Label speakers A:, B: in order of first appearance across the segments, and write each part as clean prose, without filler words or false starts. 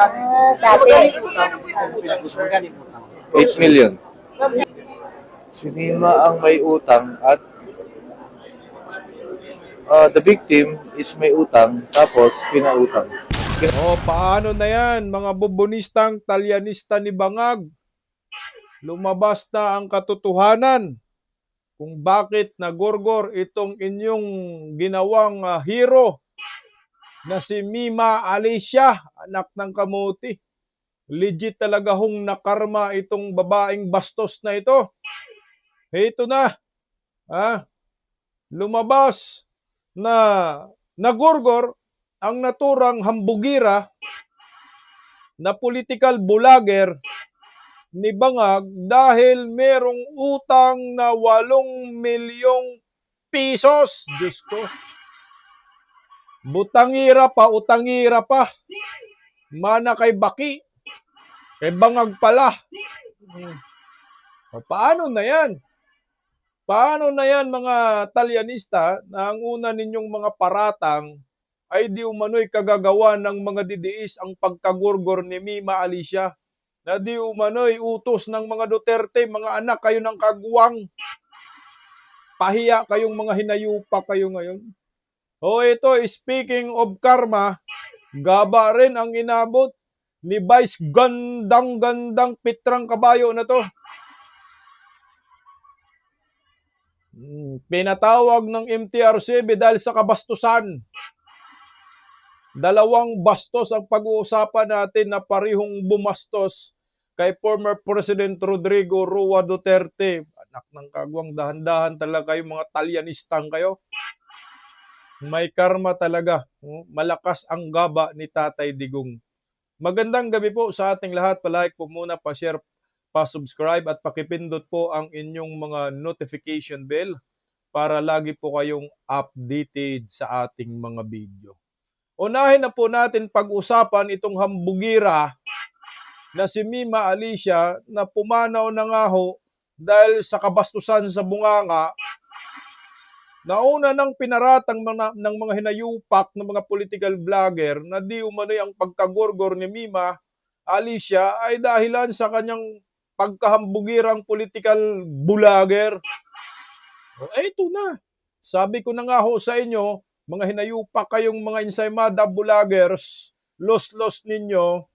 A: Dati.
B: 8 million. Si Nima ang may utang at the victim is may utang tapos pinautang.
C: O, paano na yan, mga bubonistang talyanista ni Bangag? Lumabas na ang katotohanan kung bakit nagorgor itong inyong ginawang hero na si Mima Alicia, anak ng kamuti. Legit talaga hong nakarma itong babaeng bastos na ito. Ito na, lumabas na nagorgor ang naturang hambugira na political vlogger ni Bangag dahil merong utang na 8 milyong pesos. Diyos ko. Butangira pa, utangira pa. Mana kay Baki. Kay Bangag pala. Paano na yan? Paano na yan mga talyanista na ang una ninyong mga paratang ay di umano'y kagagawa ng mga didiis ang pagkagurgor ni Mima Alicia, na di umano'y utos ng mga Duterte, mga anak kayo ng kagwang. Pahiya kayong mga hinayupa kayo ngayon. O ito, speaking of karma, gaba rin ang inabot ni Vice gandang-gandang Pitrang Kabayo na to. Pinatawag ng MTRCB dahil sa kabastusan. Dalawang bastos ang pag-uusapan natin na parihong bumastos kay former President Rodrigo Roa Duterte. Anak ng kagwang, dahan-dahan talaga kayo, mga talyanistang kayo. May karma talaga. Malakas ang gaba ni Tatay Digong. Magandang gabi po sa ating lahat. Palike po muna, pa-share, pa-subscribe at pakipindot po ang inyong mga notification bell para lagi po kayong updated sa ating mga video. Unahin na po natin pag-usapan itong hambugira na si Mima Alicia na pumanaw na nga ho dahil sa kabastusan sa bunganga. Nauna nang pinaratang ng mga hinayupak ng mga political vlogger na di umano'y ang pagkagorgor ni Mima Alicia ay dahilan sa kanyang pagkahambugirang political vlogger. Ito na. Sabi ko na nga ho sa inyo, mga hinayupak kayong mga ensaymada vloggers, los ninyo,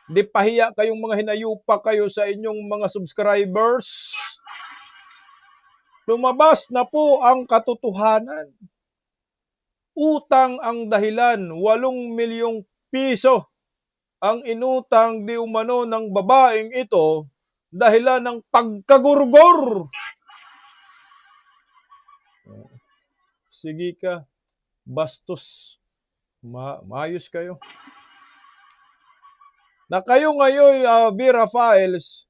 C: di pahiya kayong mga hinayupak kayo sa inyong mga subscribers. Lumabas na po ang katotohanan. Utang ang dahilan, 8 milyong piso ang inutang di umano ng babaeng ito dahilan ng pagkagurgor. Sige ka, bastos. Maayos kayo. Na kayo ngayon, Vera Files,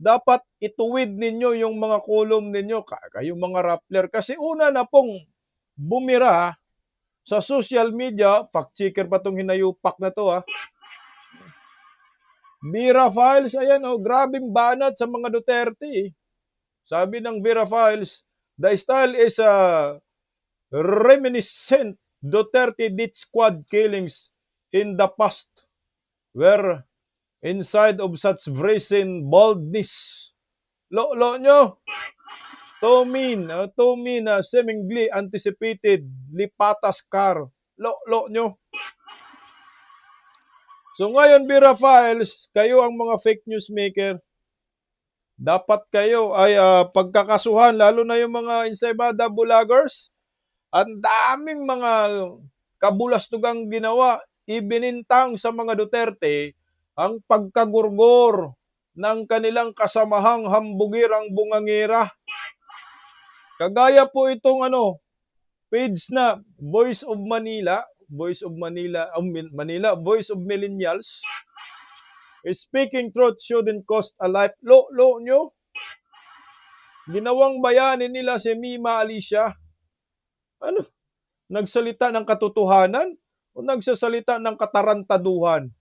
C: dapat ituwid ninyo yung mga kolum ninyo, kayong mga rappler. Kasi una na pong bumira sa social media, fact-checker pa itong hinayupak na to Vera Files, ayan grabing banat sa mga Duterte. Sabi ng Vera Files, the style is reminiscent Duterte death squad killings in the past were inside of such brazen boldness. Lo nyo, to mean seemingly anticipated lipatas car. Lo nyo. So ngayon, Vera Files, kayo ang mga fake news maker. Dapat kayo ay pagkakasuhan, lalo na yung mga ensaymada vloggers. Ang daming mga kabulastugang ginawa, ibinintang sa mga Duterte ang pagkagurgor ng kanilang kasamahang hambugirang bungangira. Kagaya po itong page na Voice of Millennials. Speaking truth shouldn't cost a life. Lo nyo. Ginawang bayani nila si Mima Alicia. Nagsalita ng katotohanan o nagsasalita ng katarantaduhan?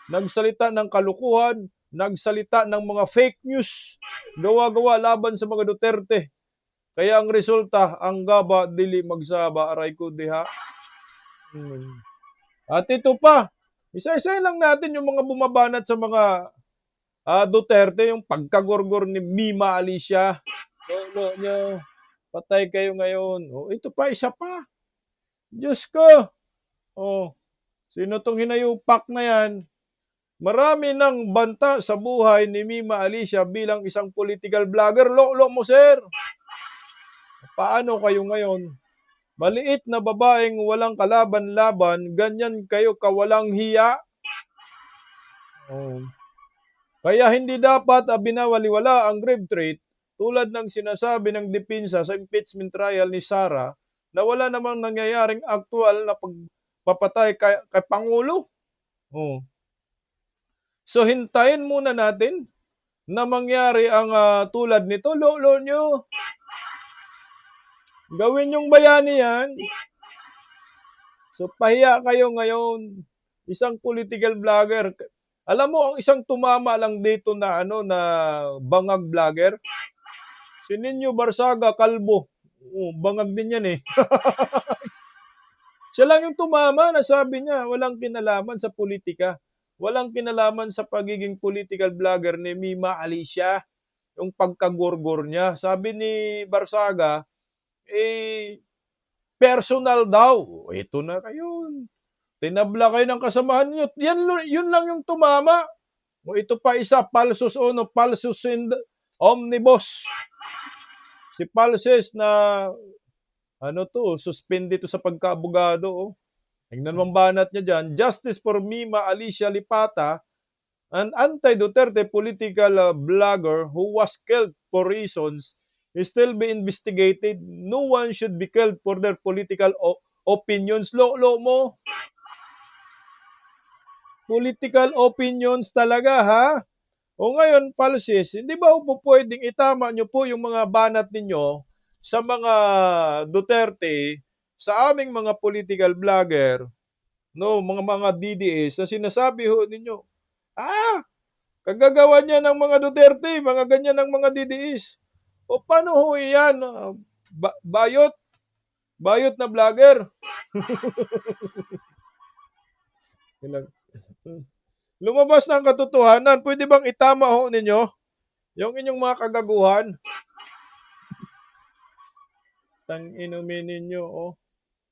C: Nagsalita ng kalukuhan, nagsalita ng mga fake news, gawa-gawa laban sa mga Duterte. Kaya ang resulta, ang gaba dili magsaba, aray ko diha. At ito pa, Isa-isahin lang natin yung mga bumabanat sa mga Duterte, yung pagkagorgor ni Mima Alicia. Lolo nyo, patay kayo ngayon. O, ito pa, isa pa. Diyos ko. O, sino tong hinayupak na yan? Marami ng banta sa buhay ni Mima Alicia bilang isang political vlogger. Lolo mo, sir. Paano kayo ngayon? Maliit na babaeng walang kalaban-laban, ganyan kayo kawalang hiya. Oh. Kaya hindi dapat binawaliwala ang grave threat tulad ng sinasabi ng depensa sa impeachment trial ni Sara na wala namang nangyayaring aktual na pagpapatay kay Pangulo. Oh. So hintayin muna natin na mangyari ang tulad nito. Lolo nyo, gawin yung bayani yan. So pahiya kayo ngayon, isang political vlogger. Alam mo ang isang tumama lang dito na na bangag vlogger? Si Nino Barsaga Kalbo. Bangag din yan eh. Siya lang yung tumama na sabi niya walang kinalaman sa politika. Walang kinalaman sa pagiging political vlogger ni Mima Alicia. Yung pagkagorgor niya. Sabi ni Barsaga, personal daw. Ito na kayo. Tinabla kayo ng kasamahan niyo. Yun lang yung tumama. O ito pa isa, Palsus Uno, Palsus Omnibus. Si Palses na suspended to sa pagkaabogado. Oh. Tingnan mong banat niya dyan. Justice for Mima Alicia Lipata, an anti-Duterte political blogger who was killed for reasons is still be investigated. No one should be killed for their political opinions. Lolo mo. Political opinions talaga, ha? O ngayon, Palsis, hindi ba po pwedeng itama nyo po yung mga banat ninyo sa mga Duterte, sa aming mga political vlogger, no, mga DDS na sinasabi ho ninyo, kagagawa niya ng mga Duterte, mga ganyan ng mga DDS. O paano ho yan? Bayot? Bayot na vlogger? Lumabas na ang katotohanan. Pwede bang itama ho ninyo yung inyong mga kagaguhan? Tang inumin ninyo, oh.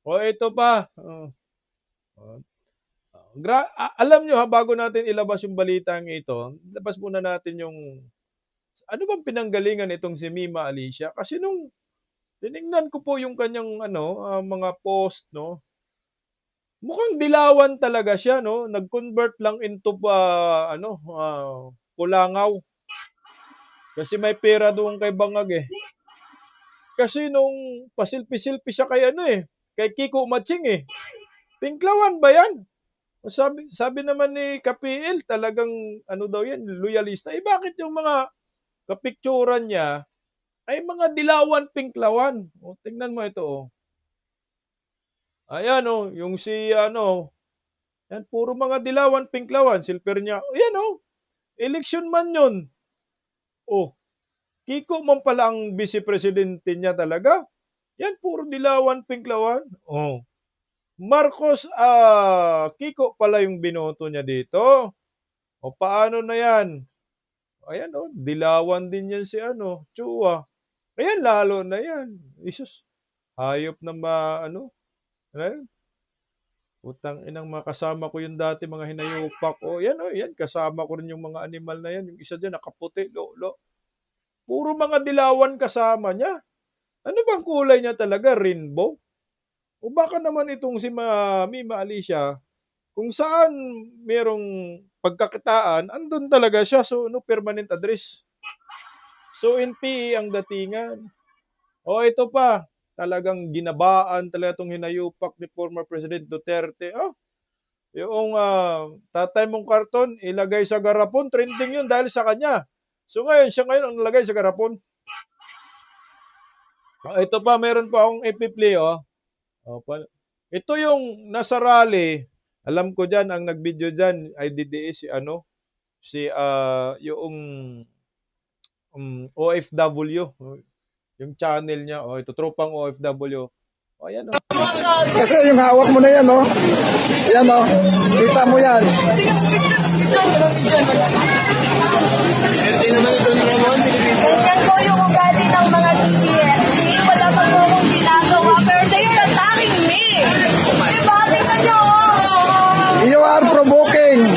C: O ito pa. Alam nyo ha, bago natin ilabas yung balitang ito, labas muna natin yung ano bang pinanggalingan itong si Mima Alicia? Kasi nung tiningnan ko po yung kanyang mga post, no, mukhang dilawan talaga siya, no? Nag-convert lang into pulangaw. Kasi may pera doon kay Bangag eh. Kasi nung pasilpi-silpi siya kay kay Kiko Matching eh. Tinklawan ba yan? Sabi naman ni Kapiil, talagang daw yan, loyalista. Bakit yung mga kapikturan niya ay mga dilawan pinklawan? O, tingnan mo ito, oh. Ayan, oh, yung si, yan, puro mga dilawan pinklawan. Silper niya, ayan, oh, election man yun. Oh, Kiko man pala ang vice-presidente niya talaga. Yan, puro dilawan pinklawan. Oh. Marcos, Kiko pala yung binoto niya dito. O paano na yan? Ayan dilawan din yan si Chua. Ayan, lalo na yan. Isus, hayop na ayan. Utang inang makasama ko yung dati mga hinayupak. Yan, kasama ko rin yung mga animal na yan. Yung isa dyan, nakaputi, lolo. Puro mga dilawan kasama niya. Ano bang kulay niya talaga? Rainbow? O baka naman itong si Mima Alicia, kung saan merong pagkakitaan, andun talaga siya. So, permanent address. So, NPE ang datingan. O, ito pa. Talagang ginabaan talaga itong hinayupak ni former President Duterte. Yung tatay mong karton, ilagay sa garapon, trending yun dahil sa kanya. So, siya ngayon ang nalagay sa garapon. Ito pa, meron pa akong epiplay, Ito yung nasa rally. Alam ko dyan, ang nag-video dyan ay DDS yung OFW, yung channel niya, ito tropang OFW. O, ayan o.
A: Kasi yung hawak mo na yan, no? Yan, no? Kita mo yan.
D: Ganyan po yung ugali ng mga DPSC. Wala pa po akong ginagawa. Pero they are attacking me. Diba? Tingnan nyo.
A: You are provoking.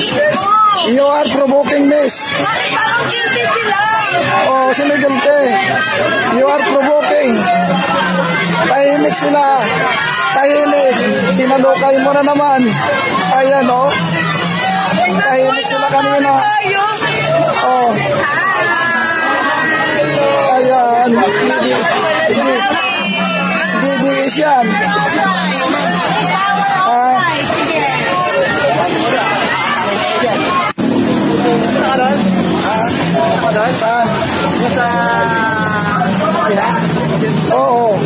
A: You are provoking, miss.
D: Bakit parang guilty sila?
A: Oh, sino guilty? You are provoking. Tahimik sila. Tahimik. Tinalukay mo na naman. Ayan, no? Tahimik sila kanina. Oh. Ayan. DDS yan. Ah. Saan? Oo.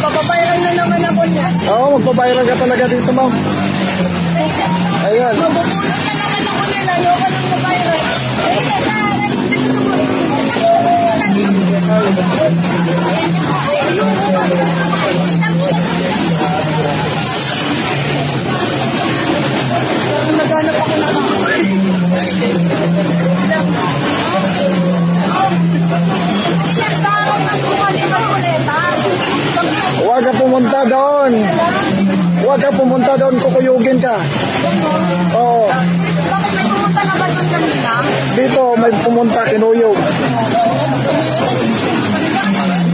D: Papabayran na naman ako niya.
A: Oo, magbabayran ka talaga dito, ma'am. Ayan.
D: Mabubulot na naman ako nila. Ayoko nang mabayran. Naghanap ako ng
A: Huwag ka pumunta doon. Huwag ka pumunta doon, kukuyugin ka. Oo.
D: Bakit may pumunta na ba doon kanina?
A: Dito, may pumunta, kinuyog.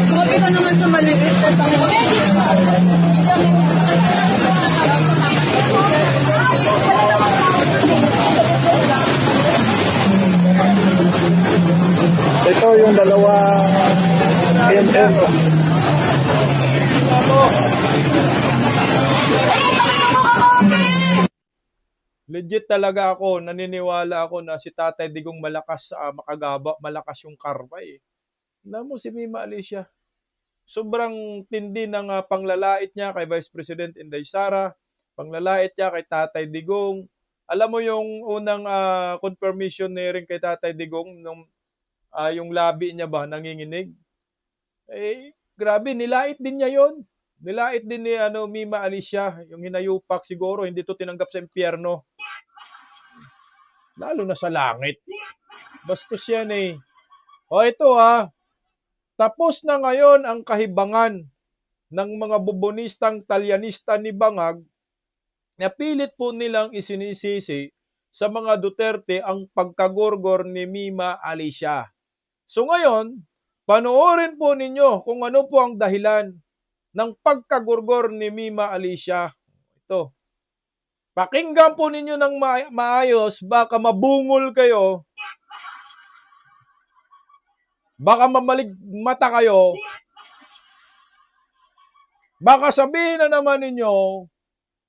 D: Grabe ka naman sa maliit.
A: Ito yung dalawa PNP.
C: Legit talaga ako, naniniwala ako na si Tatay Digong malakas makagaba, malakas yung karma eh. Alam mo si Mima Alicia, sobrang tindi ng panglalait niya kay Vice President Inday Sara, panglalait niya kay Tatay Digong. Alam mo yung unang confirmation na rin kay Tatay Digong nung yung labi niya ba nanginginig? Eh, grabe, nilait din niya yon. Nilait din ni Mima Alicia, yung hinayupak siguro, hindi to tinanggap sa impyerno. Lalo na sa langit. Bastos yan eh. O ito tapos na ngayon ang kahibangan ng mga bubonistang talyanista ni Bangag na pilit po nilang isinisisi sa mga Duterte ang pagkagorgor ni Mima Alicia. So ngayon, panoorin po ninyo kung ano po ang dahilan ng pagkagorgor ni Mima Alicia. Ito. Pakinggan po ninyo ng maayos, baka mabungol kayo, baka mamalig mata kayo, baka sabihin na naman ninyo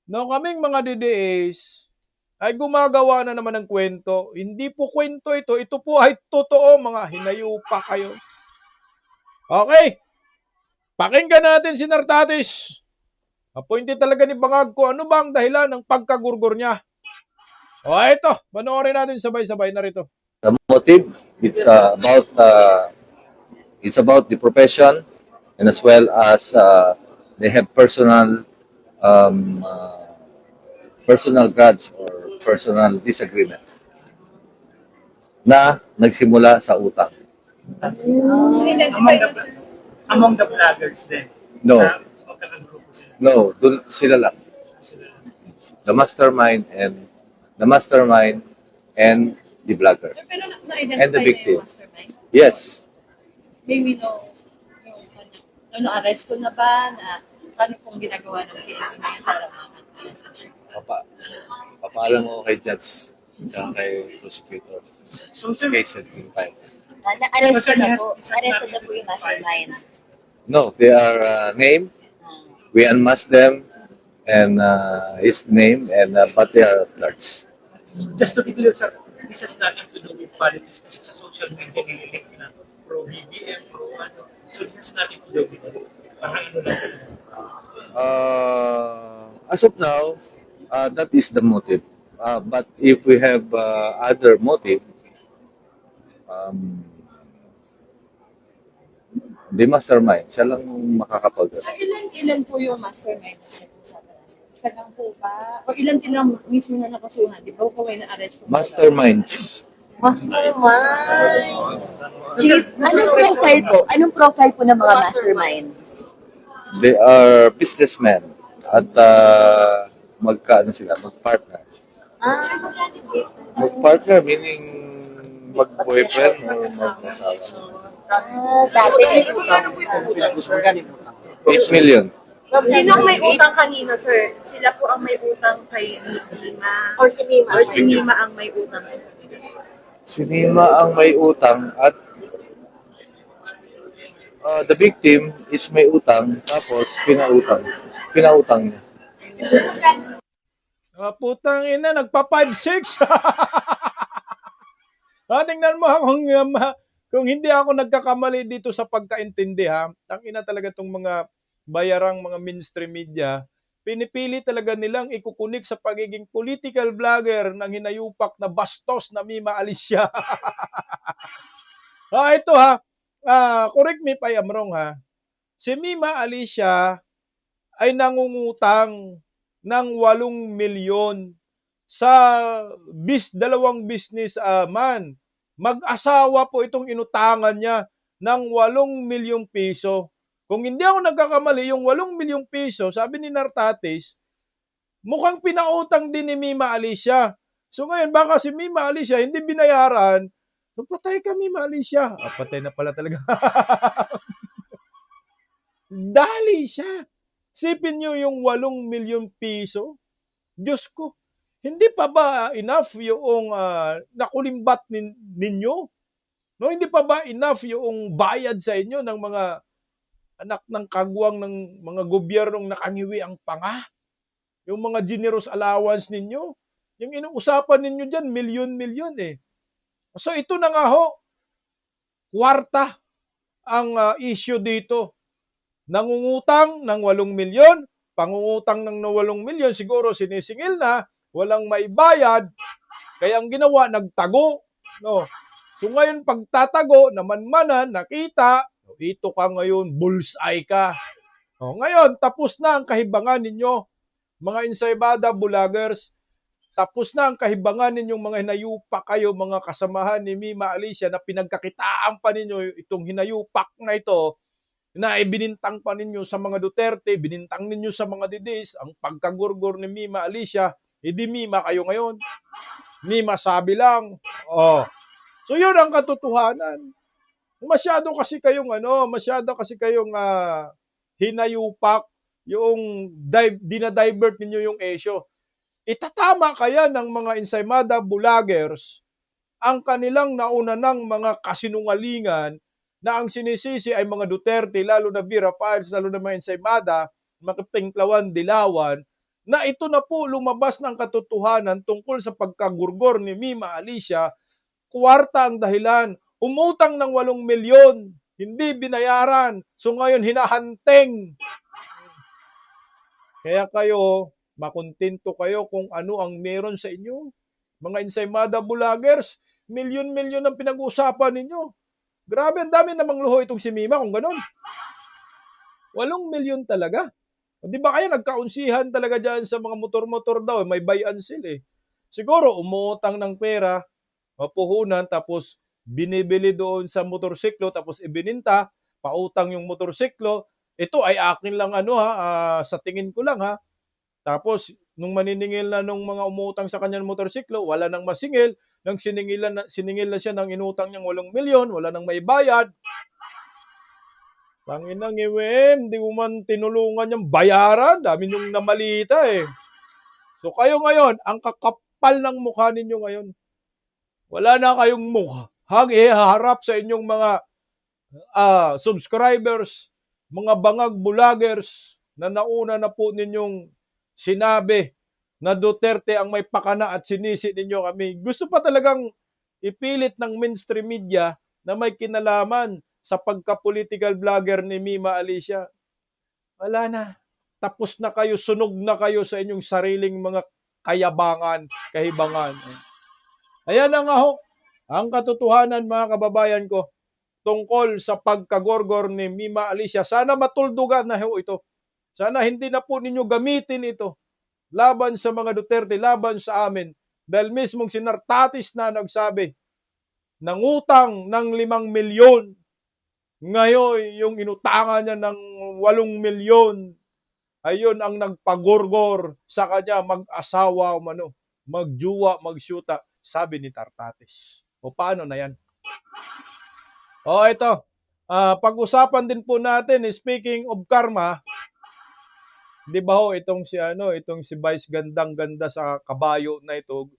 C: na kaming mga DDS ay gumagawa na naman ng kwento. Hindi po kwento ito, ito po ay totoo, mga hinayupa kayo. Okay. Pakinggan natin si Nartatis. Appointed talaga ni Bangag ko. Ano ba ang dahilan ng pagkagurgur niya? O ito, panoorin natin sabay-sabay na rito.
B: The motive, it's about the profession, and as well as they have personal grudge or personal disagreement na nagsimula sa utang.
E: Among the vloggers then?
B: No.
E: Magkakagrupo sila?
B: No, dun sila lang. The mastermind and the vlogger.
F: Pero na-identify
B: And the
F: na
B: victim.
F: yung mastermind?
B: Yes.
F: May we know yung arrest ko na ba na paano pong ginagawa ng PH ngayon para ma-arrest na siya?
B: Papaalam mo kay judge at kay prosecutor.
E: So, sir,
B: Case in time.
D: Na-arrest na po. Arrested na po yung mastermind.
B: No, they are named. We unmask them and his name and but they are alerts.
E: just to be clear, sir, this has nothing to do with politics kasi sa social media nililink na pro-BBM, pro-ano. So, this has nothing to do with it. Parang ano lang.
B: As of now, that is the motive. But if we have other motive, The mastermind, siya lang makakapag.
F: So, ilan po yung mastermind na pinag-usapan natin? Isa lang po ba? O ilan sila mismo na nakasuhan? Di ba kung may na-arrest po?
B: Masterminds.
G: Mastermind. Chief, anong profile po? Anong profile po ng mga masterminds?
B: They are businessmen at magkaano sila, magpartner. Magpartner meaning mag-boyfriend o mag-asawa.
G: Dati.
B: 8 million.
H: Sino ang may utang kanino, sir? Sila po ang may utang kay Mima.
G: Or si Mima.
H: Or si Mima ang may utang sa kanila.
B: Si Nima ang may utang at the victim is may utang tapos pinautang niya.
C: Putang ina, nagpa 5-6. Tingnan mo kung hindi ako nagkakamali dito sa pagkaintindi ha. Ang ina talaga tong mga bayarang mga mainstream media, pinipili talaga nilang ikukunik sa pagiging political vlogger ng hinayupak na bastos na Mima Alicia. Ito ha. Correct me if I am wrong ha. Si Mima Alicia ay nangungutang ng 8 milyon sa dalawang businessman. Mag-asawa po itong inutangan niya ng 8 milyong piso. Kung hindi ako nagkakamali, yung 8 milyong piso, sabi ni Nartates, mukhang pinautang din ni Mima Alicia. So ngayon, baka si Mima Alicia hindi binayaran, patay ka Mima Alicia. Patay na pala talaga. Dali siya. Sipin nyo yung 8 milyong piso. Diyos ko, hindi pa ba enough yung nakulimbat ninyo? No, hindi pa ba enough yung bayad sa inyo ng mga anak ng kagwang ng mga gobyernong nakangiwi ang panga? Yung mga generous allowance ninyo? Yung inuusapan ninyo dyan, milyon-milyon eh. So ito na nga ho, kwarta ang issue dito. Nangungutang ng 8 milyon, pangungutang ng 8 milyon, siguro sinisingil na, walang maibayad, kaya ang ginawa, nagtago. No? So ngayon, pagtatago, namanmanan, nakita, ito ka ngayon, bullseye ka. O, ngayon, tapos na ang kahibangan ninyo, mga insaybada, bulagers, tapos na ang kahibangan ninyong mga hinayupak kayo, mga kasamahan ni Mima Alicia na pinagkakitaan pa ninyo itong hinayupak na ito, na ibinintang pa ninyo sa mga Duterte, binintang ninyo sa mga Didis, ang pagkagurgur ni Mima Alicia, hindi Mima kayo ngayon. Mima sabi lang. Oh. So yun ang katotohanan. Masyado kasi kayong hinayupak, yung dinadivert ninyo yung issue. Itatama kaya ng mga insaymada bulagers ang kanilang nauna ng mga kasinungalingan na ang sinisisi ay mga Duterte, lalo na Vera Files, lalo na mga insaymada, mga Pinklawan, Dilawan, na ito na po lumabas ng katotohanan tungkol sa pagkagurgor ni Mima Alicia, kwarta ang dahilan. Umutang ng 8 milyon, hindi binayaran. So ngayon, hinahanteng. Kaya kayo, makontento kayo kung ano ang meron sa inyo. Mga insaymada bulagers, milyon-milyon ang pinag-uusapan ninyo. Grabe, ang dami namang luho itong si Mima kung ganun. 8 milyon talaga. Di ba kaya nagkaunsihan talaga dyan sa mga motor-motor daw, may bayan sila eh. Siguro umutang ng pera, mapuhunan, tapos binibili doon sa motorsiklo, tapos ibininta, pautang yung motorsiklo. Ito ay akin lang sa tingin ko lang ha. Tapos nung maniningil na nung mga umutang sa kanyang motorsiklo, wala nang masingil, nang siningil na siya ng inutang niyang 8 milyon, wala nang maibayad. Tanginang iwem, di mo man tinulungan yung bayaran, dami niyong namalita eh. So kayo ngayon, ang kakapal ng mukha ninyo ngayon. Wala na kayong mukha. Iharap sa inyong mga subscribers, mga bangag bulagers na nauna na po ninyong sinabi na Duterte ang may pakana at sinisi ninyo kami. Gusto pa talagang ipilit ng mainstream media na may kinalaman sa pagka-political vlogger ni Mima Alicia. Wala na. Tapos na kayo, sunog na kayo sa inyong sariling mga kayabangan, kahibangan. Ayan na nga ho, ang katotohanan mga kababayan ko. tungkol sa pagkagorgor ni Mima Alicia. Sana matuldugan na ho ito. Sana hindi na po ninyo gamitin ito laban sa mga Duterte, laban sa amin. Dahil mismong si Nartatis na nagsabi, nangutang ng 5 milyon. Ngayon, yung inutangan niya ng 8 milyon, ayun ang nagpagorgor sa kanya mag-asawa, magjuwa, magsyuta, sabi ni Nartatis. O paano na yan? O ito, pag-usapan din po natin, speaking of karma, di ba ho, itong si Vice gandang-ganda sa kabayo na ito,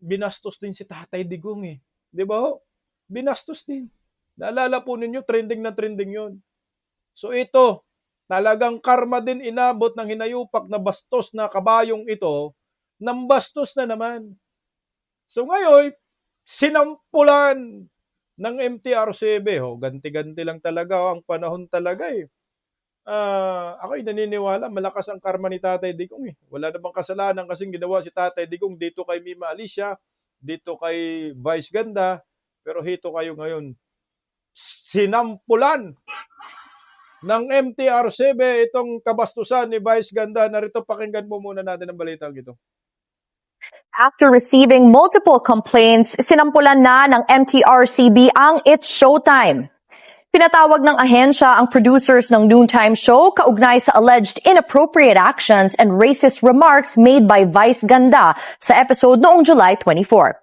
C: binastos din si Tatay Digong eh. Di ba ho? Binastos din. Naalala po ninyo, trending na trending yun. So ito, talagang karma din inabot ng hinayupak na bastos na kabayong ito, nang bastos na naman. So ngayon, sinampulan ng MTRCB. Ganti-ganti lang talaga ang panahon talaga eh. Ako'y naniniwala, malakas ang karma ni Tatay Digong eh. Wala namang kasalanan kasing ginawa si Tatay Digong dito kay Mima Alicia, dito kay Vice Ganda, pero hito kayo ngayon. Sinampulan ng MTRCB itong kabastusan ni Vice Ganda. Narito, pakinggan mo muna natin ang balitang ito.
I: After receiving multiple complaints, sinampulan na ng MTRCB ang It's Showtime. Pinatawag ng ahensya ang producers ng noontime show kaugnay sa alleged inappropriate actions and racist remarks made by Vice Ganda sa episode noong July 24.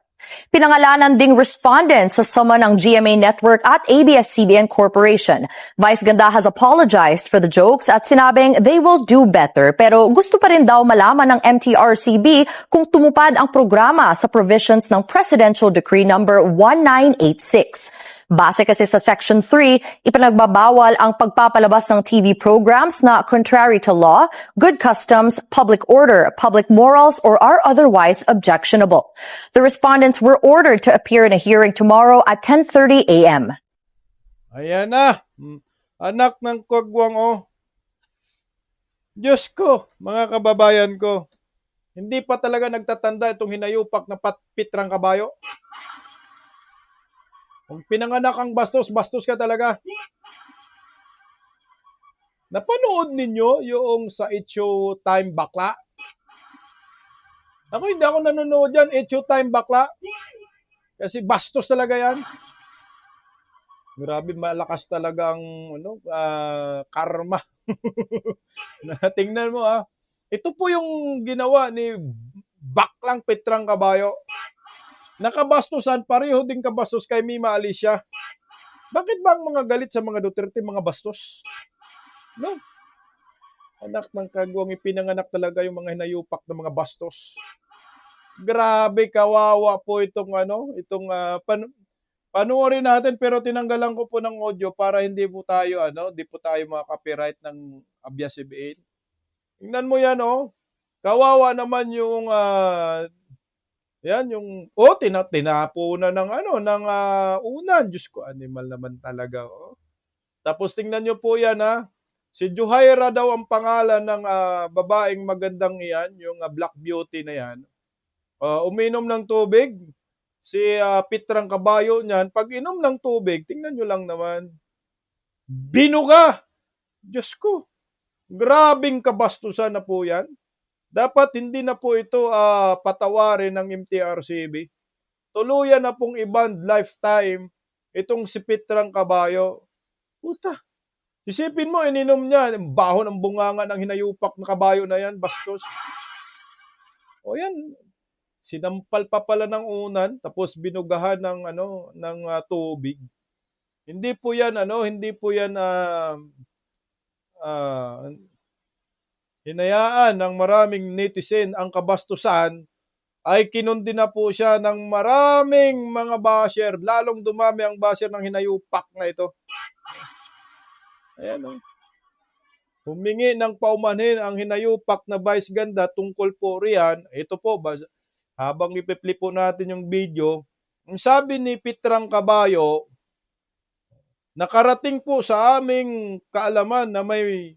I: Pinangalanan ding respondent sa sama ng GMA Network at ABS-CBN Corporation. Vice Ganda has apologized for the jokes at sinabing they will do better, pero gusto pa rin daw malaman ng MTRCB kung tumupad ang programa sa provisions ng Presidential Decree number 1986. Base kasi sa Section 3, ipinagbabawal ang pagpapalabas ng TV programs na contrary to law, good customs, public order, public morals, or are otherwise objectionable. The respondents were ordered to appear in a hearing tomorrow at 10:30 a.m.
C: Ayan na, anak ng kagwang Diyos ko, mga kababayan ko, hindi pa talaga nagtatanda itong hinayupak na pitrang kabayo. Kung pinanganak ang bastos, bastos ka talaga. Napanood ninyo yung sa It's Showtime Bakla? Hindi ako nanonood yan, It's Showtime Bakla. Kasi bastos talaga yan. Grabe, malakas talaga ang karma. Tingnan mo Ito po yung ginawa ni Baklang Pitrang Kabayo. Nakabastusan, pareho din kabastos kay Mima Alicia. Bakit ba ang mga galit sa mga Duterte, mga bastos? No? Anak ng kagwang, ipinanganak talaga yung mga hinayupak na mga bastos. Grabe, kawawa po panuorin natin, pero tinanggalan ko po ng audio para hindi po tayo, di po tayo maka-copyright ng ABS-CBN. Tingnan mo yan, kawawa naman yung tinapo na ng unan. Diyos ko, animal naman talaga. Tapos tingnan nyo po yan si Juhaira daw ang pangalan ng babaeng magandang iyan, yung Black Beauty na yan. Uminom ng tubig, si Pitrang Kabayo niyan, pag inom ng tubig, tingnan nyo lang naman, binuga! Diyos ko, grabing kabastusan na po yan. Dapat hindi na po ito patawarin ng MTRCB. Tuluyan na pong i-ban lifetime itong si Pitrang Kabayo. Puta, isipin mo, ininom niya, baho ng bunganga ng hinayupak na kabayo na yan, bastos. O yan, sinampal pa pala ng unan, tapos binugahan ng tubig. Hindi po yan hinayaan ng maraming netizen ang kabastusan, ay kinundi na po siya ng maraming mga basher, lalong dumami ang basher ng hinayupak na ito. Ayan humingi ng paumanhin ang hinayupak na Vice Ganda tungkol po riyan. Ito po, habang ipi-play po natin yung video, ang sabi ni Pitrang Kabayo, nakarating po sa aming kaalaman na may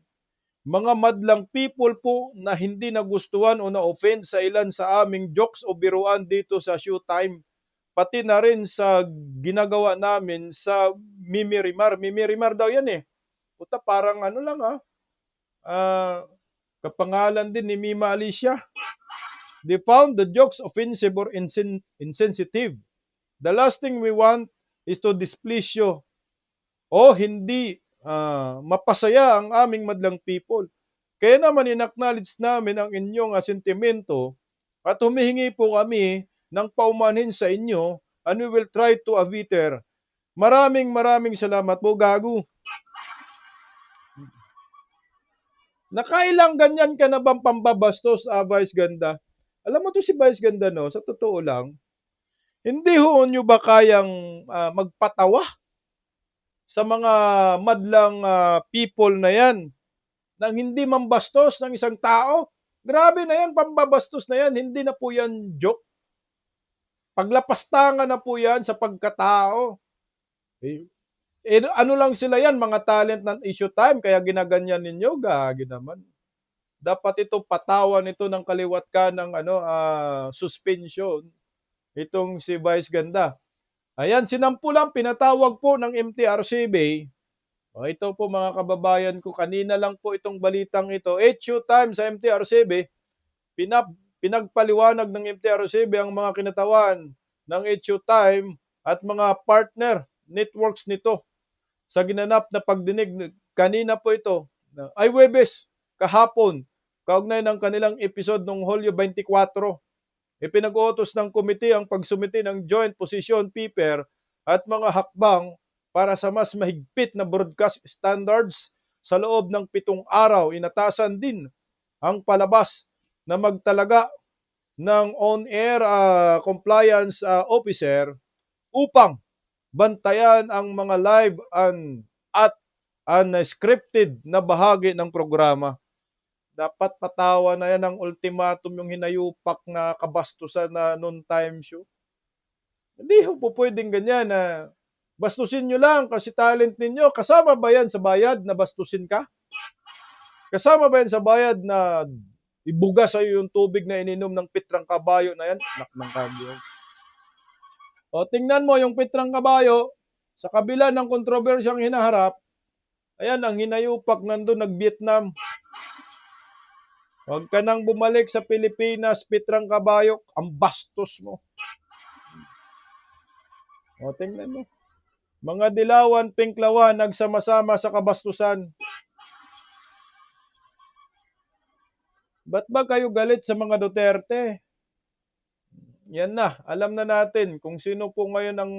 C: mga madlang people po na hindi nagustuhan o na-offend sa ilan sa aming jokes o biruan dito sa Showtime. pati na rin sa ginagawa namin sa Mimirimar. Mimirimar daw yan eh. Puta, parang ano lang kapangalan din ni Mima Alicia. They found the jokes offensive or insensitive. The last thing we want is to displease you o hindi mapasaya ang aming madlang people. Kaya naman in-acknowledge namin ang inyong sentimento at humihingi po kami ng paumanhin sa inyo and we will try to aviter. Maraming salamat po, gago. Nakailang ganyan ka na bang pambabastos, Vice Ganda? Alam mo to si Vice Ganda, no? Sa totoo lang, hindi ho nyo ba kayang magpatawa sa mga madlang people na yan nang hindi mambastos ng isang tao? Grabe na yan, pambabastos na yan. Hindi na po yan joke. Paglapastangan na po yan sa pagkatao. Ano lang sila yan, mga talent ng issue time, kaya ginaganyan ninyo, gagi naman. Dapat ito patawan ito ng kaliwat ka ng suspension. Itong si Vice Ganda. Ayan, sinampulang pinatawag po ng MTRCB. Ito po mga kababayan ko, kanina lang po itong balitang ito. HU time sa MTRCB, pinagpaliwanag ng MTRCB ang mga kinatawan ng HU time at mga partner networks nito sa ginanap na pagdinig. Kanina po ito, ay Huwebes, kahapon, kaugnay ng kanilang episode ng Hulyo 24. Ipinag-utos ng komite ang pagsumite ng joint position paper at mga hakbang para sa mas mahigpit na broadcast standards sa loob ng 7 araw. Inatasan din ang palabas na magtalaga ng on-air compliance officer upang bantayan ang mga live at unscripted na bahagi ng programa. Dapat patawa na yan ang ultimatum yung hinayupak na kabastusan na noon-time show. Hindi po pwedeng ganyan na bastusin nyo lang kasi talent ninyo. Kasama ba yan sa bayad na bastusin ka? Kasama ba yan sa bayad na ibuga sa'yo yung tubig na ininom ng pitrang kabayo na yan? Anak ng kabayo. O tingnan mo yung pitrang kabayo, sa kabila ng kontrobersyang hinaharap, ayan ang hinayupak nandun nag-Vietnam. Huwag ka nang bumalik sa Pilipinas, pitrang kabayo, ang bastos mo. O tingnan mo. Mga dilawan, pinklawan, nagsama-sama sa kabastusan. Ba't ba kayo galit sa mga Duterte? Yan na, alam na natin kung sino po ngayon ang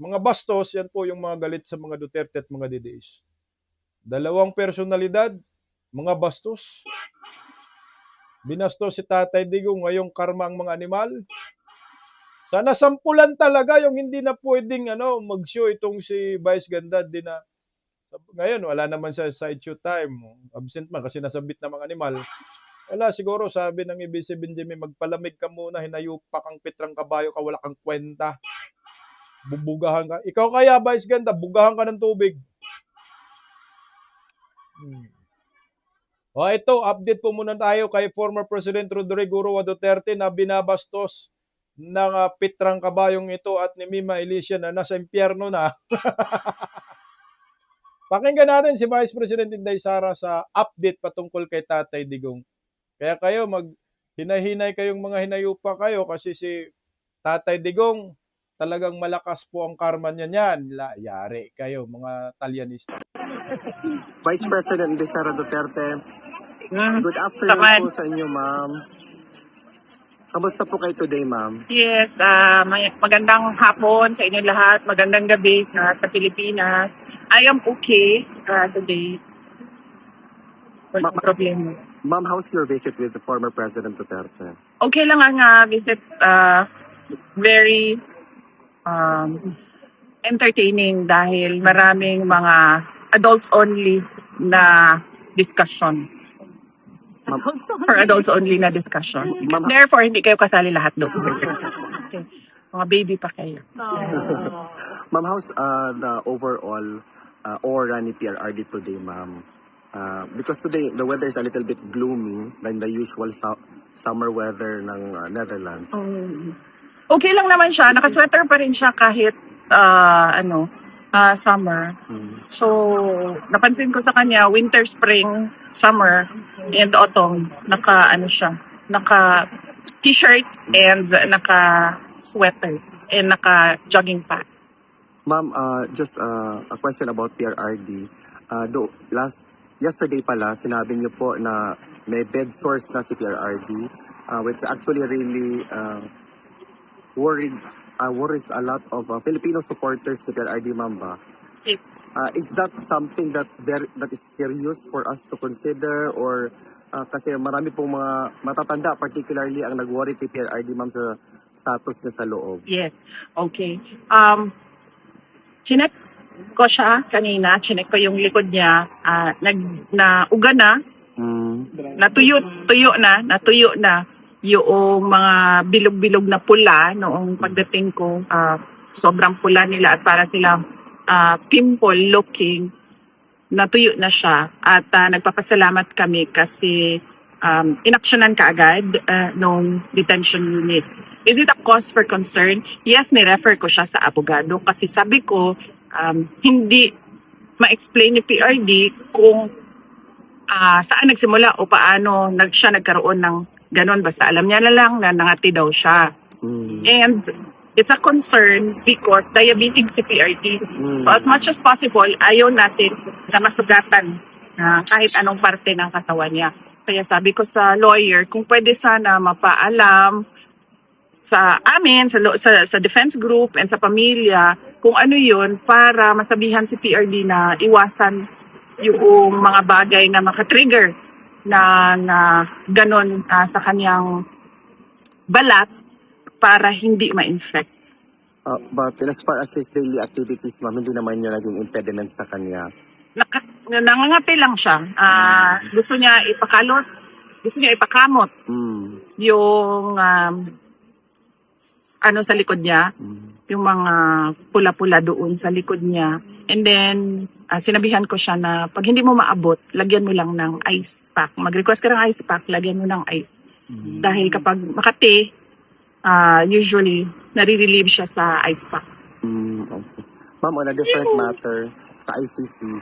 C: mga bastos, yan po yung mga galit sa mga Duterte at mga DDS. Dalawang personalidad, mga bastos. Binastos si Tatay Digong, ngayong karma ang mga animal. Sana sampulan talaga yung hindi na pwedeng mag-show itong si Vice Ganda. Ngayon, wala naman sa show time. Absent man kasi nasabit na mga animal. Wala, siguro sabi ng EBC Benjamin, magpalamig ka muna, hinayupak ang pitrang kabayo ka, wala kang kwenta. Bubugahan ka. Ikaw kaya, Vice Ganda, bugahan ka ng tubig. O ito, update po muna tayo kay former President Rodrigo Roa Duterte na binabastos ng pitrang kabayong ito at ni Mima Alicia na nasa impyerno na. Pakinggan natin si Vice President Inday Sara sa update patungkol kay Tatay Digong. Kaya kayo, hinay-hinay kayong mga hinayupa kayo kasi si Tatay Digong, talagang malakas po ang karma niya niyan. Yari kayo, mga Talyanista.
J: Vice President Inday Sara Duterte, good afternoon po sa inyo, ma'am. Kamusta po kayo today, ma'am?
K: Yes, magandang hapon sa inyo lahat. Magandang gabi sa Pilipinas. I am okay today. Walang problema.
J: Ma'am, how's your visit with the former President Duterte?
K: Okay lang ang visit. Very entertaining dahil maraming mga adults only na discussion. For adults only na discussion. Therefore, hindi kayo kasali lahat doon. Kasi mga baby pa kayo.
J: Ma'am, how's the overall aura ni PRRD today, ma'am? Because today, the weather is a little bit gloomy than the usual summer weather ng Netherlands.
K: Okay lang naman siya. Naka-sweater pa rin siya kahit summer. So, napansin ko sa kanya, winter, spring, summer, and autumn, naka t-shirt and naka-sweater and naka-jogging pants.
J: Ma'am, just a question about PRRD. Yesterday pala, sinabi niyo po na may bed source na si PRRD, which actually really worries a lot of Filipino supporters ni PRRD, ma'am ba?
K: Yes.
J: Is that something that is serious for us to consider, or kasi marami pong mga matatanda particularly ang nag-worry kay PRRD, ma'am, sa status niya sa loob?
K: Yes. Okay. Chinek ko siya kanina, chinek ko yung likod niya, nauga na, natuyo na yung mga bilog-bilog na pula noong pagdating ko. Sobrang pula nila at para silang pimple looking. Natuyo na siya at nagpapasalamat kami kasi inaksyonan kaagad nung detention unit. Is it a cause for concern? Yes, ni-refer ko siya sa abogado kasi sabi ko hindi ma-explain ni PRD kung saan nagsimula o paano siya nagkaroon ng ganon. Basta alam niya na lang na nangati daw siya. And it's a concern because diabetic si PRD. So as much as possible, ayaw natin na masugatan kahit anong parte ng katawan niya. Kaya sabi ko sa lawyer, kung pwede sana mapaalam sa amin, sa defense group and sa pamilya, kung ano yun para masabihan si PRD na iwasan yung mga bagay na makatrigger na ganon sa kanyang balat para hindi ma-infect.
J: But as far as his daily activities, ma'am, hindi naman yun naging impediment sa kanya.
K: Nangangati lang siya. Gusto niya ipakamot yung sa likod niya, yung mga pula-pula doon sa likod niya. And then, sinabihan ko siya na pag hindi mo maabot, lagyan mo lang ng ice pack. Mag-request ka ng ice pack, lagyan mo ng ice. Dahil kapag makati, usually, nare-relieve siya sa ice pack.
J: Okay. Ma'am, on a different matter, sa ICC,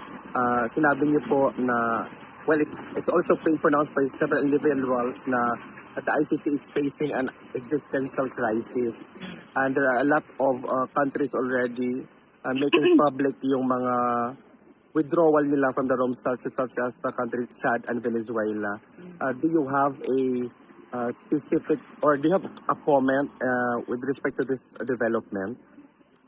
J: sinabi niyo po na, well, it's also being pronounced by several individuals na the ICC is facing an existential crisis. And there are a lot of countries already making public yung mga withdrawal nila from the Rome Statute, such as the country Chad and Venezuela. Do you have a specific, or do you have a comment with respect to this development?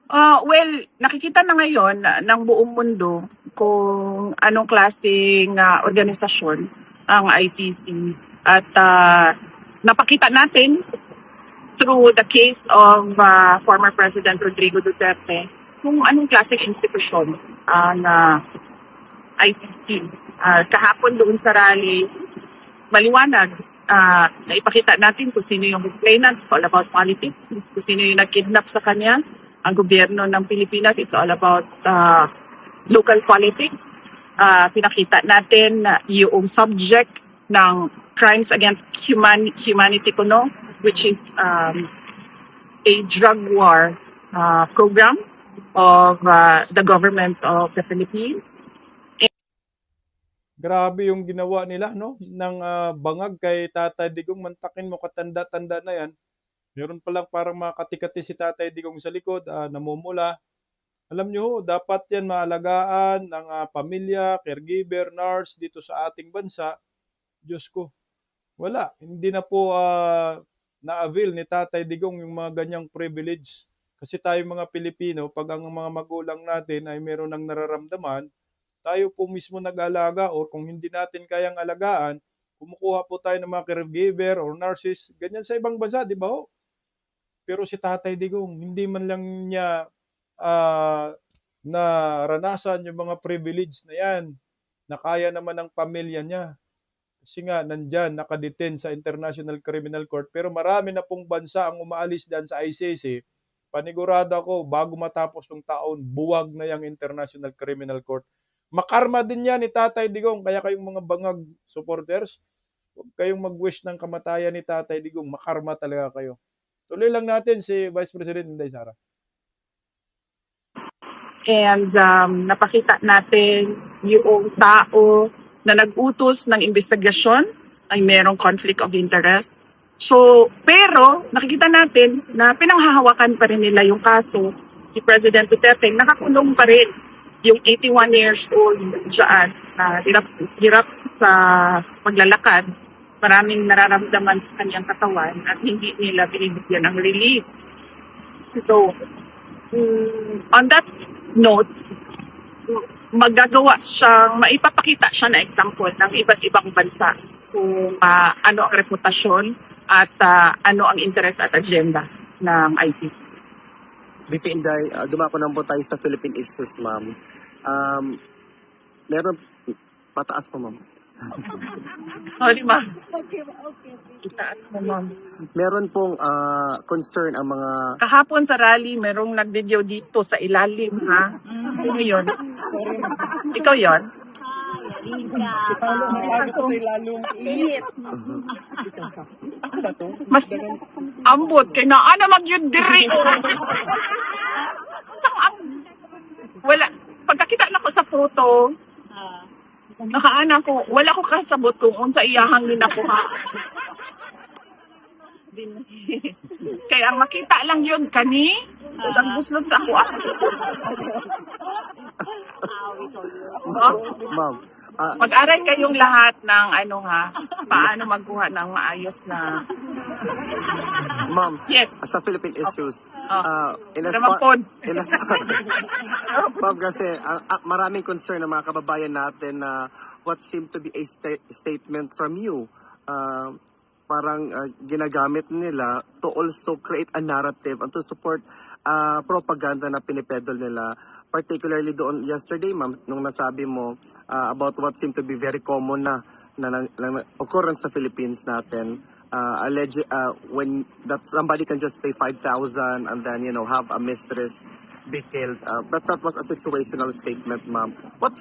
K: Well, nakikita na ngayon ng buong mundo kung anong klaseng organisasyon ang ICC at napakita natin through the case of former President Rodrigo Duterte kung anong klaseng institusyon ang ICC. Kahapon doon sa rally, maliwanag na ipakita natin kung sino yung complainant. It's all about politics. Kung sino yung nag-kidnap sa kanya. Ang gobyerno ng Pilipinas, it's all about local politics. Pinakita natin yung subject ng crimes against humanity which is a drug war program of the government of the Philippines.
C: Grabe yung ginawa nila, no? Ng bangag kay Tatay Digong. Mantakin mo, katanda-tanda na yan. Meron palang parang makatikati si Tatay Digong sa likod, namumula. Alam nyo ho, dapat yan maalagaan ng pamilya, caregiver, nurse dito sa ating bansa. Diyos ko, wala. Hindi na po na-avail ni Tatay Digong yung mga ganyang privilege. Kasi tayo mga Pilipino, pag ang mga magulang natin ay meron ng nararamdaman, tayo po mismo nag-alaga, or kung hindi natin kayang alagaan, kumukuha po tayo ng mga caregiver or nurses. Ganyan sa ibang bansa, di ba ho? Pero si Tatay Digong, hindi man lang niya naranasan yung mga privilege na yan, na kaya naman ng pamilya niya. Kasi nga, nandyan, nakadetain sa International Criminal Court. Pero marami na pong bansa ang umaalis dyan sa ICC. Panigurado ako, bago matapos ng taon, buwag na yung International Criminal Court. Makarma din yan ni Tatay Digong. Kaya kayong mga bangag supporters, huwag kayong mag-wish ng kamatayan ni Tatay Digong. Makarma talaga kayo. Tuloy lang natin si Vice President Inday Sara.
K: And napakita natin yung tao na nag-utos ng investigasyon ay merong conflict of interest. So, pero nakikita natin na pinanghahawakan pa rin nila yung kaso ni President Duterte. Nakakulong pa rin yung 81 years old dyan na hirap sa paglalakad. Maraming nararamdaman sa kanyang katawan at hindi nila binibigyan ng release. So, on that note, magagawa siyang, maipapakita siya na example ng iba't ibang bansa kung ano ang reputasyon at ano ang interest at agenda ng ICC.
J: VP Inday, dumako na po tayo sa Philippine issues, ma'am. Meron, pataas po, ma'am.
K: Sorry, ma'am. Itaas mo, ma'am.
J: Meron pong concern ang mga...
K: Kahapon sa rally, merong nag-video dito sa ilalim, ha? Sino yun? Ikaw yun? Mas ambot kay naa naman yun diri. Wala, pagkakita na ko sa photo, nakaana ko, wala ko kasabot kung unsa iyahang din ako ha. Kaya ang makita lang yun kani, ang guslot sa ako.
J: Ma'am,
K: Mag-aral kayong lahat ng ano ha, paano magkuha ng maayos na...
J: ma'am,
K: Yes.
J: sa Philippine issues,
K: Ramapod.
J: ma'am, kasi maraming concern ng mga kababayan natin na what seemed to be a statement from you, parang ginagamit nila to also create a narrative and to support propaganda na pinipedal nila. Particularly doon yesterday, ma'am, nung nasabi mo about what seemed to be very common na occurrence sa Philippines natin, when that somebody can just pay 5,000 and then have a mistress be killed. But that was a situational statement, ma'am. What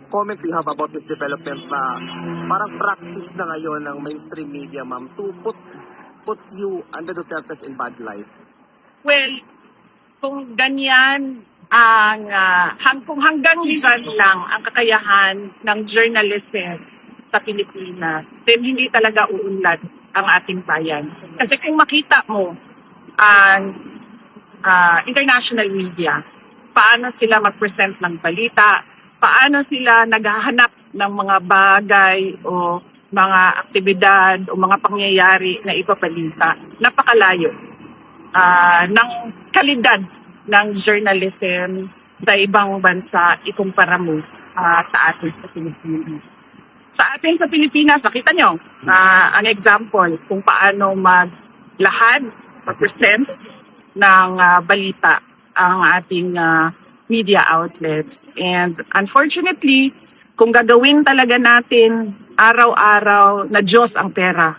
J: comment do you have about this development na parang practice na ngayon ng mainstream media, ma'am, to put you and the Dutertes in bad light?
K: Well, kung ganyan kung hanggang liban lang ang kakayahan ng journalism sa Pilipinas, then hindi talaga uunlad ang ating bayan. Kasi kung makita mo ang international media, paano sila mag-present ng balita, paano sila naghahanap ng mga bagay o mga aktibidad o mga pangyayari na ipabalita, napakalayo ng kalidad ng journalism sa ibang bansa ikumpara mo sa atin sa Pilipinas. Sa atin sa Pilipinas, nakita nyo ang example kung paano maglahad, mag-present ng balita ang ating media outlets. And unfortunately, kung gagawin talaga natin araw-araw na Diyos ang pera,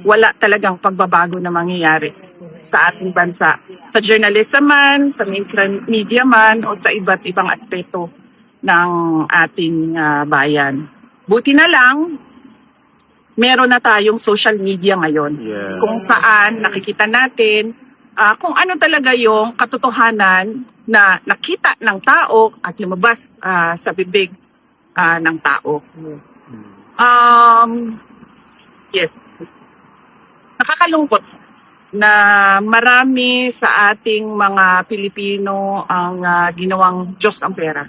K: wala talagang pagbabago na mangyayari sa ating bansa. Sa journalism man, sa mainstream media man, o sa iba't ibang aspeto ng ating bayan. Buti na lang, meron na tayong social media ngayon.
J: Yes.
K: Kung saan nakikita natin kung ano talaga yung katotohanan na nakita ng tao at lumabas sa bibig ng tao. Yes. Nakakalungkot na marami sa ating mga Pilipino ang ginawang Diyos ang pera.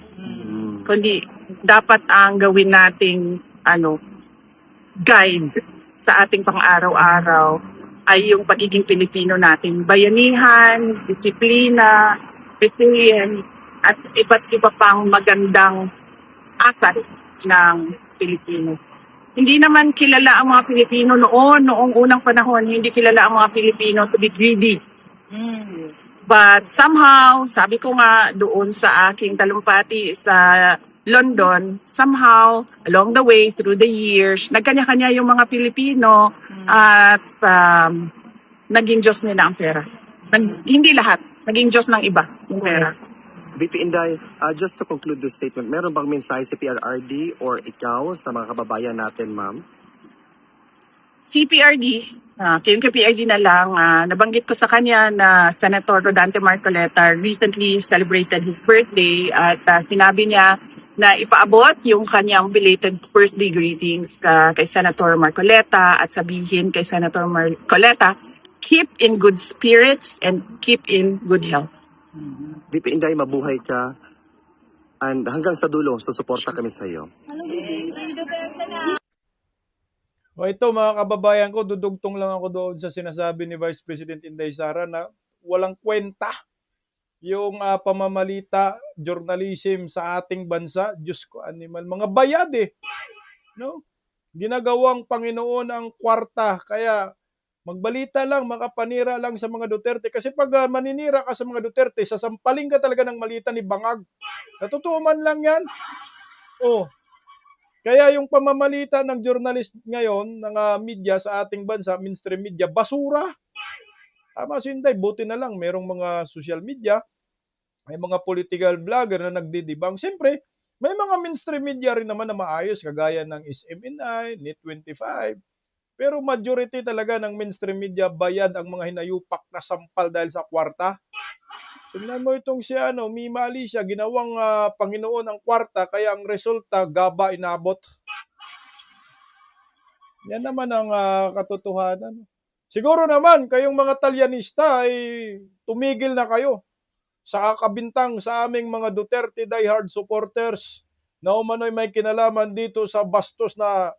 K: Kundi dapat ang gawin nating guide sa ating pang-araw-araw ay yung pagiging Pilipino natin. Bayanihan, disiplina, resilience, at iba't iba pang magandang asset ng Pilipino. Hindi naman kilala ang mga Pilipino noong unang panahon, hindi kilala ang mga Pilipino to be greedy. But somehow, sabi ko nga doon sa aking talumpati sa London, somehow, along the way, through the years, nagkanya-kanya yung mga Pilipino at naging Diyos nila ang pera. Hindi lahat, naging Diyos ng iba yung pera.
J: VP Inday, just to conclude this statement, meron bang mensahe si PRRD or ikaw sa mga kababayan natin, ma'am?
K: CPRD, Yung PRD na lang, nabanggit ko sa kanya na Senator Rodante Marcoleta recently celebrated his birthday at sinabi niya na ipaabot yung kanyang belated birthday greetings kay Senator Marcoleta at sabihin kay Senator Marcoleta, keep in good spirits and keep in good health.
J: VP Inday, mabuhay ka. And hanggang sa dulo, susuporta kami sa iyo.
C: O ito mga kababayan ko, dudugtong lang ako doon sa sinasabi ni Vice President Inday Sara na walang kwenta yung pamamalita, journalism sa ating bansa. Diyos ko, animal. Mga bayad no? Ginagawang Panginoon ang kwarta. Kaya magbalita lang, makapanira lang sa mga Duterte. Kasi pag maninira ka sa mga Duterte, sasampaling ka talaga ng malita ni Bangag. Natotoo man lang yan. Kaya yung pamamalita ng journalist ngayon, ng media sa ating bansa, mainstream media, basura. Tama si Inday, buti na lang. Merong mga social media, may mga political vlogger na nagdidibang. Siyempre, may mga mainstream media rin naman na maayos, kagaya ng SMNI, Net25. Pero majority talaga ng mainstream media, bayad ang mga hinayupak na sampal dahil sa kwarta. Tingnan mo itong si Mima Alicia, ginawang Panginoon ang kwarta, kaya ang resulta, gaba inabot. Yan naman ang katotohanan. Siguro naman, kayong mga Talyanista ay tumigil na kayo sa kakabintang sa aming mga Duterte diehard supporters na umano'y may kinalaman dito sa bastos na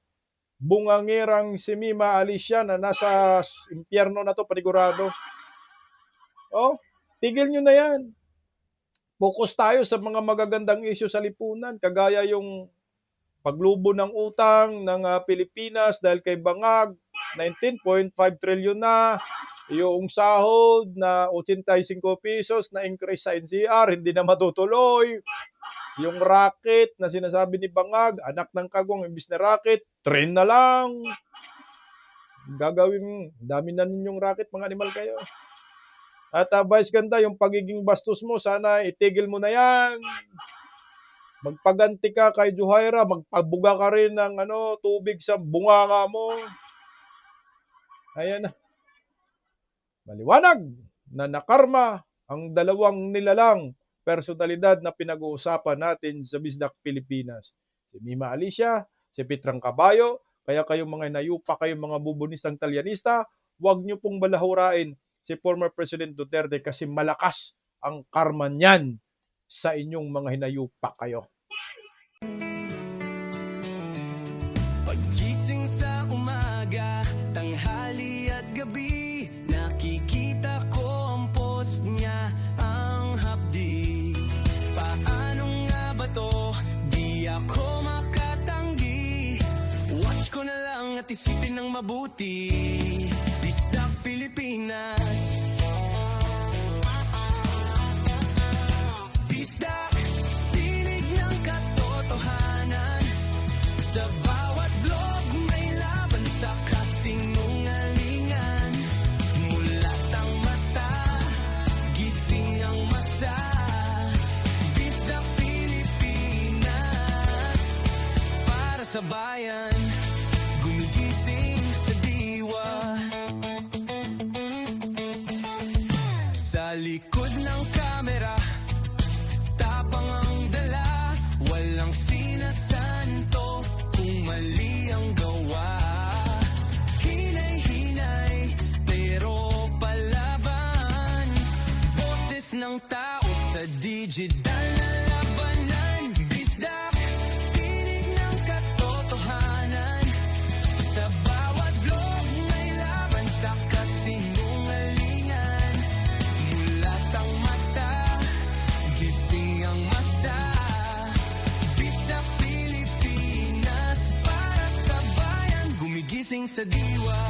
C: bungangirang si Mima Alicia na nasa impyerno na to panigurado. Tigil nyo na yan. Focus tayo sa mga magagandang issue sa lipunan, kagaya yung paglubo ng utang ng Pilipinas dahil kay Bangag, 19.5 trillion na, yung sahod na 85 pesos na increase sa NCR, hindi na matutuloy. Yung racket na sinasabi ni Bangag, anak ng kagwang, imbis na racket, train na lang. Gagawin, dami na ninyong racket, mga animal kayo. At Vice Ganda, yung pagiging bastos mo, sana itigil mo na yan. Magpaganti ka kay Juhaira, magpabuga ka rin ng tubig sa bunganga mo. Ayan na. Maliwanag na nakarma ang dalawang nilalang personalidad na pinag-uusapan natin sa Bisdak Pilipinas. Si Mima Alicia, si Pitrang Caballo, kaya kayong mga inayupa, kayong mga bubunistang Talyanista, huwag nyo pong balahurain si former President Duterte kasi malakas ang karma niyan sa inyong mga hinayupa kayo.
L: Paggising sa umaga, tanghali at gabi, nakikita ko ang post niya, ang hapdi. Paano nga ba to? Di ako makatanggi. Watch ko na lang at isipin ng mabuti. Bisdak Pilipinas. Bisdak, tinig ng katotohanan. Sa bawat vlog may laban sa kasinungalingan. Mulat ang mata, gising ang masa. Bisdak Pilipinas, para sa bayan, gumigising sa diwa. Sa likod ng kamera, tapang ang dala, walang sinasanto kung mali ang gawa. Hinay-hinay, pero palaban. Boses ng tao sa digital na labanan. Bisdak, tinig ng katotohanan. Sa bawat vlog may laban sa kasinungalingan. Mulat ang mata, gising ang masa. Bisdak Pilipinas, para sa bayan, gumigising sa diwa.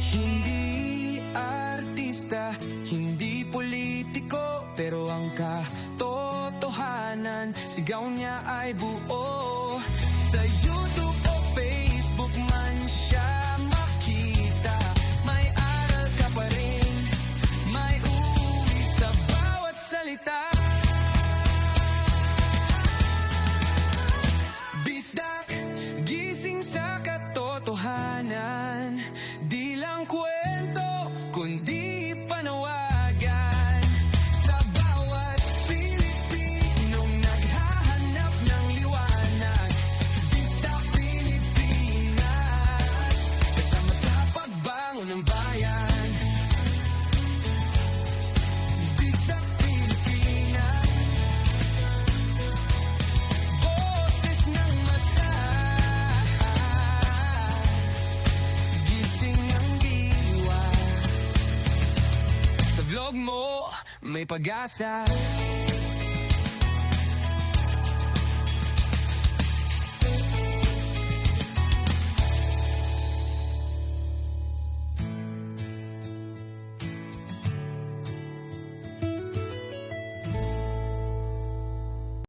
L: Hindi artista, hindi politiko, pero ang katotohanan, sigaw niya ay buo. Sa YouTube o Facebook man siya makita, may aral ka pa rin, may uwi sa bawat salita. tunog mo, may pag-asa.